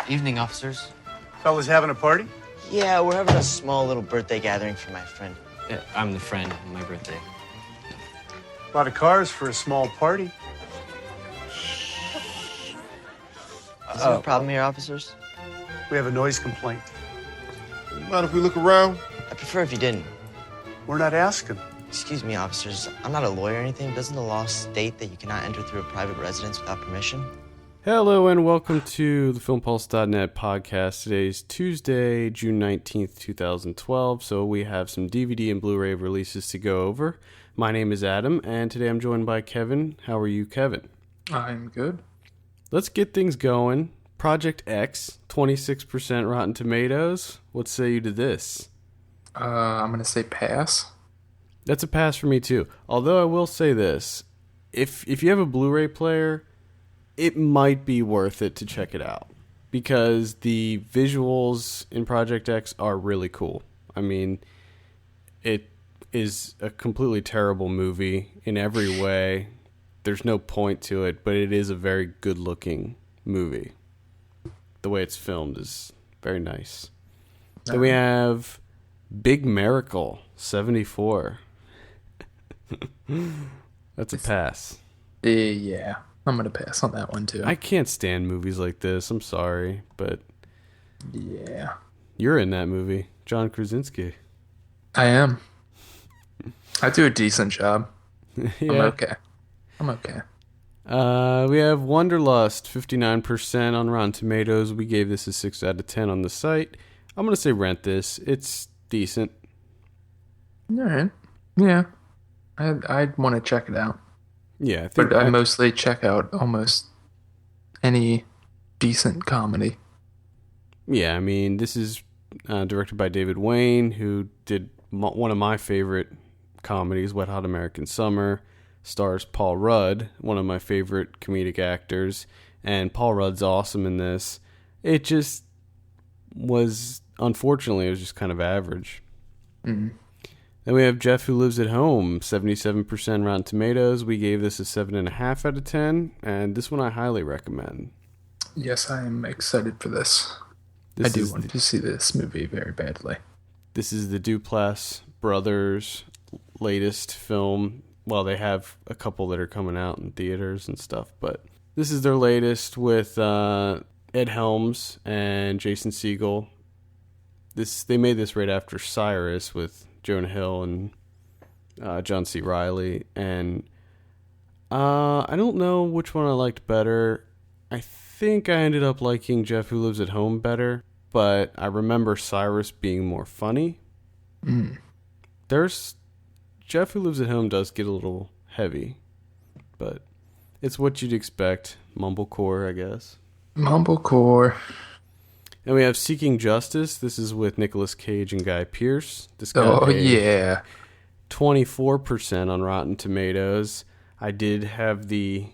Evening, officers. Fellas having a party? Yeah, we're having a small little birthday gathering for my friend. Yeah, I'm the friend on my birthday. A lot of cars for a small party. Is there a problem here, officers? We have a noise complaint. Mind if we look around? I prefer if you didn't. We're not asking. Excuse me, officers. I'm not a lawyer or anything. Doesn't the law state that you cannot enter through a private residence without permission? Hello and welcome to the FilmPulse.net podcast. Today's Tuesday, June 19th, 2012, so we have some DVD and Blu Ray releases to go over. My name is Adam, and today I'm joined by Kevin. How are you, Kevin? I'm good. Let's get things going. Project X, 26% Rotten Tomatoes. What say you to this? I'm going to say pass. That's a pass for me, too. Although I will say this. If you have a Blu Ray player, it might be worth it to check it out. Because the visuals in Project X are really cool. I mean, it is a completely terrible movie in every way. There's no point to it, but it is a very good-looking movie. The way it's filmed is very nice. Then we have Big Miracle, 74. That's a pass. Yeah, I'm going to pass on that one, too. I can't stand movies like this. I'm sorry, but... Yeah. You're in that movie, John Krasinski. I am. I do a decent job. Yeah. I'm okay. We have Wanderlust, 59% on Rotten Tomatoes. We gave this a 6 out of 10 on the site. I'm going to say rent this. It's decent. All right. Yeah. I'd want to check it out. Yeah, I think But I mostly check out almost any decent comedy. Yeah, I mean, this is directed by David Wayne, who did one of my favorite comedies, Wet Hot American Summer. Stars Paul Rudd, one of my favorite comedic actors, and Paul Rudd's awesome in this. It just was, unfortunately, it was just kind of average. Mm-hmm. Then we have Jeff Who Lives at Home, 77% Rotten Tomatoes. We gave this a 7.5 out of 10, and this one I highly recommend. Yes, I am excited for this. I do want to see this movie very badly. This is the Duplass brothers' latest film. Well, they have a couple that are coming out in theaters and stuff, but this is their latest with Ed Helms and Jason Segel. They made this right after Cyrus with Jonah Hill and John C. Reilly, and I don't know which one I liked better. I think I ended up liking Jeff Who Lives at Home better, but I remember Cyrus being more funny. Jeff Who Lives at Home does get a little heavy, but it's what you'd expect. Mumblecore, I guess. Mumblecore. And we have Seeking Justice. This is with Nicolas Cage and Guy Pearce. This got 24% on Rotten Tomatoes. I did have the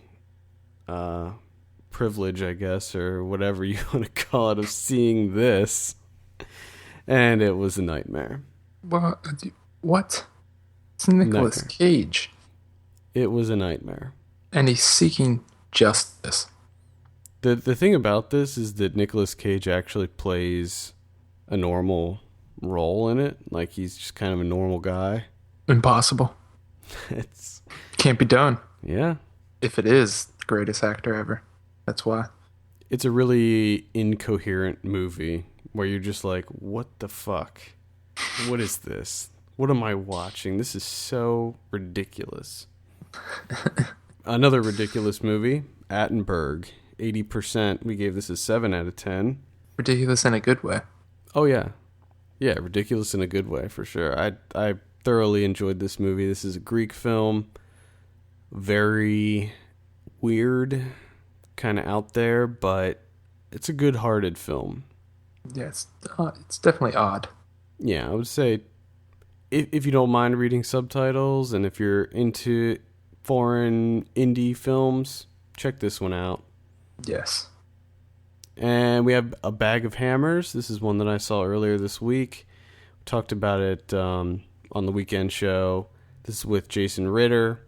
privilege, I guess, or whatever you want to call it, of seeing this, and it was a nightmare. What? It's Nicolas Cage. It was a nightmare. And he's seeking justice. The thing about this is that Nicolas Cage actually plays a normal role in it. Like, he's just kind of a normal guy. Impossible. Can't be done. Yeah. If it is the greatest actor ever. That's why. It's a really incoherent movie where you're just like, what the fuck? What is this? What am I watching? This is so ridiculous. Another ridiculous movie, Attenberg. 80%. We gave this a 7 out of 10. Ridiculous in a good way. Oh, yeah. Yeah, ridiculous in a good way, for sure. I thoroughly enjoyed this movie. This is a Greek film. Very weird. Kind of out there, but it's a good-hearted film. Yeah, it's definitely odd. Yeah, I would say if you don't mind reading subtitles and if you're into foreign indie films, check this one out. Yes. And we have A Bag of Hammers. This is one that I saw earlier this week. We talked about it on the weekend show. This is with Jason Ritter.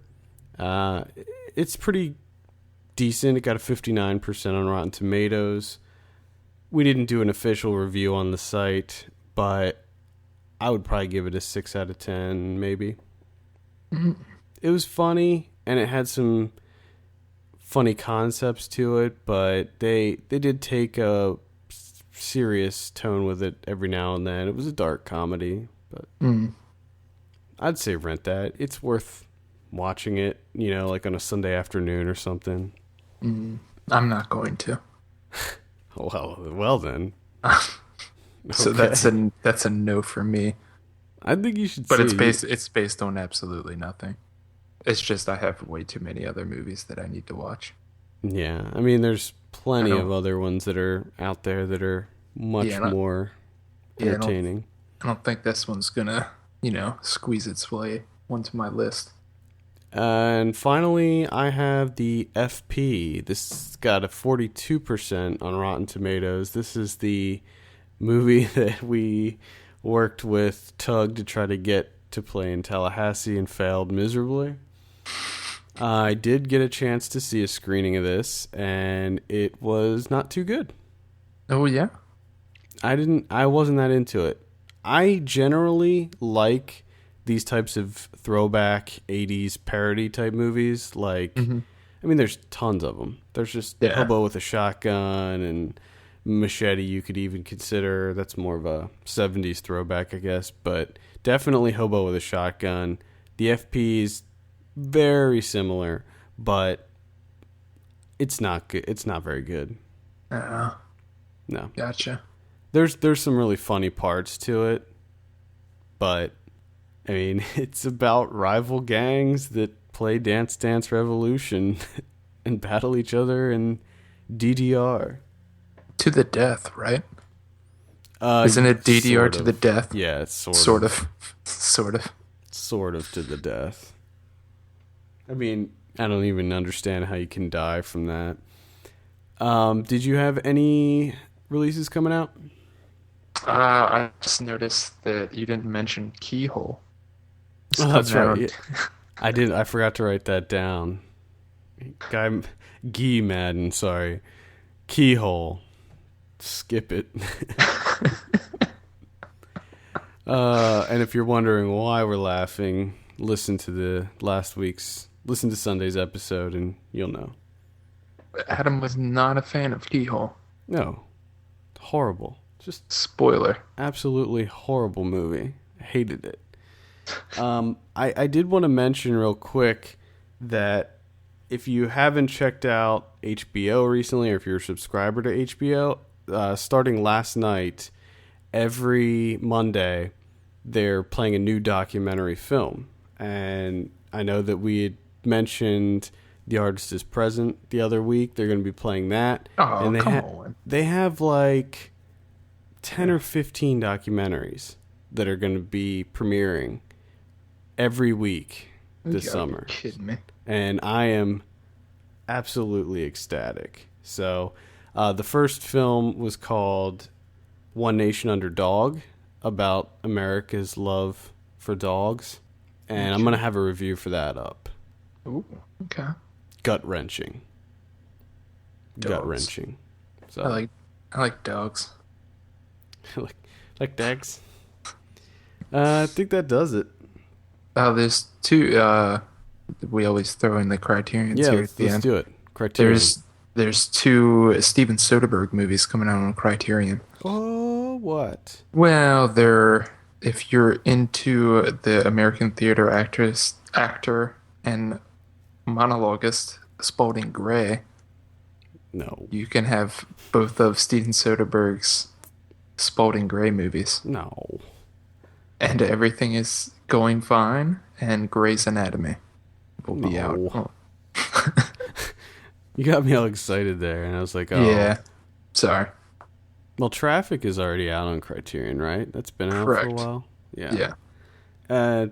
It's pretty decent. It got a 59% on Rotten Tomatoes. we didn't do an official review on the site, but I would probably give it a 6 out of 10, maybe. Mm-hmm. It was funny, and it had some funny concepts to it, but they did take a serious tone with it every now and then. It was a dark comedy, but I'd say rent that. It's worth watching it, like on a Sunday afternoon or something. I'm not going to. Well then. So Okay. that's a no for me. I think you should But see it's based on absolutely nothing. It's just I have way too many other movies that I need to watch. Yeah, I mean, there's plenty of other ones that are out there that are much more entertaining. I don't think this one's gonna, squeeze its way onto my list. And finally, I have the FP. This got a 42% on Rotten Tomatoes. This is the movie that we worked with Tug to try to get to play in Tallahassee and failed miserably. I did get a chance to see a screening of this, and it was not too good. Oh, yeah? I wasn't that into it. I generally like these types of throwback 80s parody type movies. Like, I mean, there's tons of them. There's just Hobo with a Shotgun and Machete you could even consider. That's more of a 70s throwback, I guess. But definitely Hobo with a Shotgun. The FP is very similar, but it's not good. It's not very good. No. Gotcha. There's some really funny parts to it, but I mean, it's about rival gangs that play Dance Dance Revolution and battle each other in DDR. To the death, right? Isn't it DDR to the death? Yeah, it's Sort of to the death. I mean, I don't even understand how you can die from that. Did you have any releases coming out? I just noticed that you didn't mention Keyhole. Oh, that's right. I did. I forgot to write that down. Guy Madden, sorry. Keyhole. Skip it. And if you're wondering why we're laughing, listen to Sunday's episode and you'll know. Adam was not a fan of Keyhole. No. Horrible. Just spoiler. Absolutely horrible movie. I hated it. I did want to mention real quick that if you haven't checked out HBO recently, or if you're a subscriber to HBO, starting last night, every Monday, they're playing a new documentary film. And I know that we had mentioned The Artist is Present the other week. They're going to be playing that. Oh, and come on. They have like 10 or 15 documentaries that are going to be premiering every week this summer. Are you kidding me? And I am absolutely ecstatic. So the first film was called One Nation Under Dog, about America's love for dogs. And I'm going to have a review for that up. Ooh, okay. Gut-wrenching. Gut-wrenching. So I like dogs. like dogs. I think that does it. There's two. We always throw in the Criterions here at the end. Let's do it. Criterion. There's two Steven Soderbergh movies coming out on Criterion. Oh, what? Well, if you're into the American theater actor and monologuist Spalding Gray, no, you can have both of Steven Soderbergh's Spalding Gray movies. No. And Everything is Going Fine and Grey's Anatomy will be out. Oh. You got me all excited there, and I was like, oh. Yeah. Sorry. Well, Traffic is already out on Criterion, right? That's been out Correct. for a while. Yeah.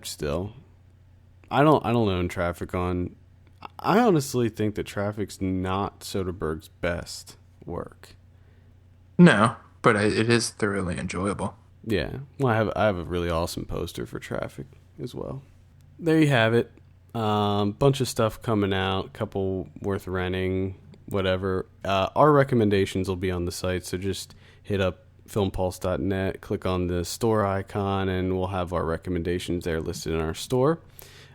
Still, I don't own Traffic on. I honestly think that Traffic's not Soderbergh's best work. No, but it is thoroughly enjoyable. Yeah. Well, I have a really awesome poster for Traffic as well. There you have it. Bunch of stuff coming out. Couple worth renting. whatever. Our recommendations will be on the site, so just hit up filmpulse.net, click on the store icon, and we'll have our recommendations there listed in our store.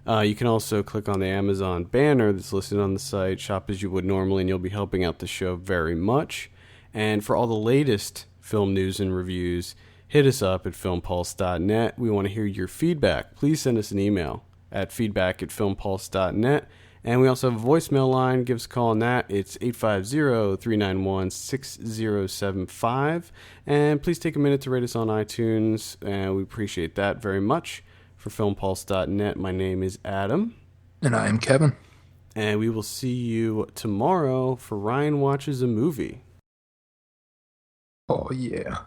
You can also click on the Amazon banner that's listed on the site, shop as you would normally, and you'll be helping out the show very much. And for all the latest film news and reviews, hit us up at filmpulse.net. We want to hear your feedback. Please send us an email at feedback@filmpulse.net. And we also have a voicemail line. Give us a call on that. It's 850-391-6075. And please take a minute to rate us on iTunes. And we appreciate that very much. For filmpulse.net, my name is Adam. And I am Kevin. And we will see you tomorrow for Ryan Watches a Movie. Oh, yeah.